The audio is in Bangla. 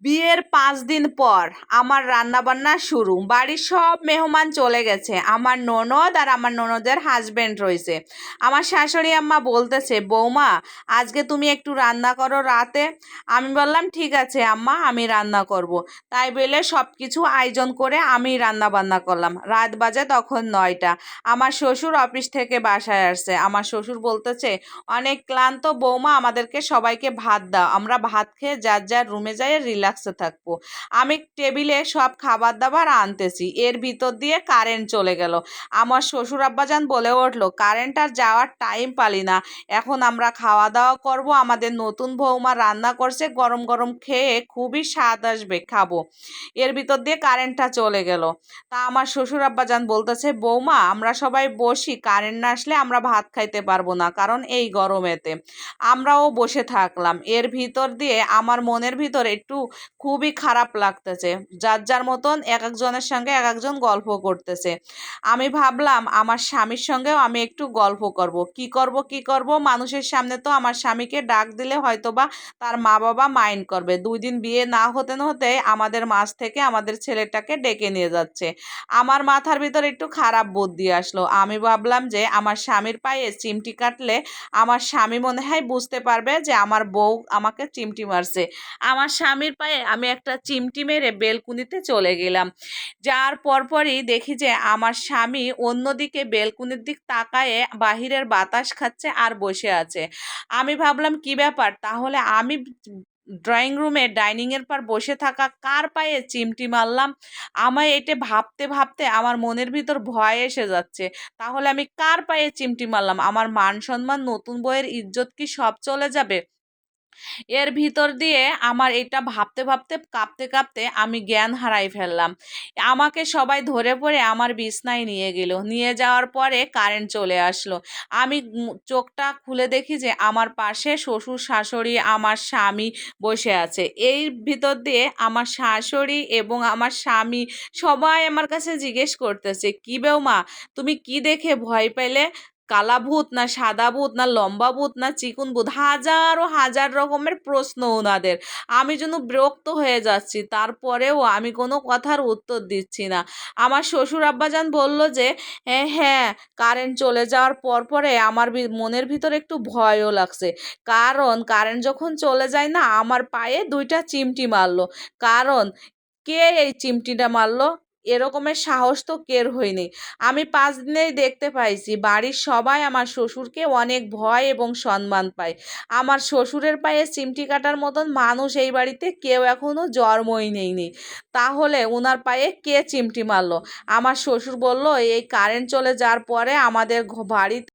বিয়ের 5 দিন পর আমার রান্নাবান্না শুরু। বাড়ির সব মেহমান চলে গেছে, আমার ননদ আর আমার ননদের হাজবেন্ড রয়েছে। আমার শাশুড়ি আম্মা বলতেছে, বৌমা আজকে তুমি একটু রান্না করো রাতে। আমি বললাম ঠিক আছে আম্মা, আমি রান্না করব। তাই বলে সব কিছু আয়োজন করে আমি রান্না বান্না করলাম। রাত বাজে তখন 9টা। আমার শ্বশুর অফিস থেকে বাসায় আসছে। আমার শ্বশুর বলতেছে, অনেক ক্লান্ত বৌমা, আমাদেরকে সবাইকে ভাত দাও, আমরা ভাত খেয়ে যার যার রুমে যাই রিল্যাক্সে থাকবো। আমি টেবিলে সব খাবার দাবার আনতেছি, এর ভিতর দিয়ে কারেন্ট চলে গেল। আমার শ্বশুর আব্বাজান বলে উঠলো, কারেন্ট আর যাওয়ার টাইম পালি না, এখন আমরা খাওয়া দাওয়া করব, আমাদের নতুন বৌমা রান্না করছে, গরম গরম খেয়ে খুবই স্বাদ আসবে, খাবো। এর ভিতর দিয়ে কারেন্টটা চলে গেল। তা আমার শ্বশুর আব্বাজান বলতেছে, বৌমা আমরা সবাই বসি, কারেন্ট না আসলে আমরা ভাত খাইতে পারবো না, কারণ এই গরমেতে। আমরাও বসে থাকলাম। এর ভিতর দিয়ে আমার মনের ভিতর একটু খুবই খারাপ লাগতেছে। যার যার মতন এক একজনের সঙ্গে এক একজন গল্প করতেছে। আমি ভাবলাম আমার স্বামীর সঙ্গেও আমি একটু গল্প করব। কি করব, মানুষের সামনে তো আমার স্বামীকে ডাক দিলে হয়তোবা তার মা বাবা মাইন্ড করবে। 2 দিন বিয়ে না হতে না হতে আমাদের মাঝ থেকে আমাদের ছেলেটাকে ডেকে নিয়ে যাচ্ছে। আমার মাথার ভিতর একটু খারাপ বুদ্ধি আসলো। আমি ভাবলাম যে আমার স্বামীর পায়ে চিমটি কাটলে আমার স্বামী মনে হয় বুঝতে পারবে যে আমার বউ আমাকে চিমটি মারছে। আমার স্বামীর পায়ে আমি একটা চিমটি মেরে বেলকুনিতে চলে গেলাম। যার পরপরই দেখি যে আমার স্বামী অন্যদিকে বেলকুনির দিক তাকায়ে বাহিরের বাতাস খাচ্ছে আর বসে আছে। আমি ভাবলাম কি ব্যাপার, তাহলে আমি ড্রয়িং রুমে ডাইনিংয়ের পর বসে থাকা কার পায়ে চিমটি মারলাম? আমায় এটা ভাবতে ভাবতে আমার মনের ভিতর ভয় এসে যাচ্ছে। তাহলে আমি কার পায়ে চিমটি মারলাম? আমার মান সম্মান, নতুন বউয়ের ইজ্জত কি সব চলে যাবে? এর ভিতর দিয়ে আমার এটা ভাবতে ভাবতে কাঁপতে কাঁপতে আমি জ্ঞান হারাই ফেললাম। আমাকে সবাই ধরে পড়ে আমার বিছনায় নিয়ে গেল। নিয়ে যাওয়ার পরে কারেন্ট চলে আসলো। আমি চোখটা খুলে দেখি যে আমার পাশে শ্বশুর শাশুড়ি আমার স্বামী বসে আছে। এই ভিতর দিয়ে আমার শাশুড়ি এবং আমার স্বামী সবাই আমার কাছে জিজ্ঞেস করতেছে, কি বৌমা তুমি কি দেখে ভয় পেলে? কালা ভূত না সাদা ভূত না লম্বা ভূত না চিকুন ভূত, হাজারো হাজার রকমের প্রশ্ন ওনাদের। আমি যেন বিরক্ত হয়ে যাচ্ছি, তারপরেও আমি কোনো কথার উত্তর দিচ্ছি না। আমার শ্বশুর আব্বাজান বলল যে হ্যাঁ, কারেন্ট চলে যাওয়ার পরে আমার মনের ভিতর একটু ভয়ও লাগছে, কারণ কারেন্ট যখন চলে যায় না আমার পায়ে 2টা চিমটি মারলো। কারণ কে এই চিমটিটা মারলো? এরকমের সাহস তো কের হয়নি। আমি 5 দিনেই দেখতে পাইছি বাড়ির সবাই আমার শ্বশুরকে অনেক ভয় এবং সম্মান পায়। আমার শ্বশুরের পায়ে চিমটি কাটার মতন মানুষ এই বাড়িতে কেউ এখনো জন্মই নেয়নি। তাহলে ওনার পায়ে কে চিমটি মারলো? আমার শ্বশুর বলল, এই কারেন্ট চলে যাওয়ার পরে আমাদের বাড়িতে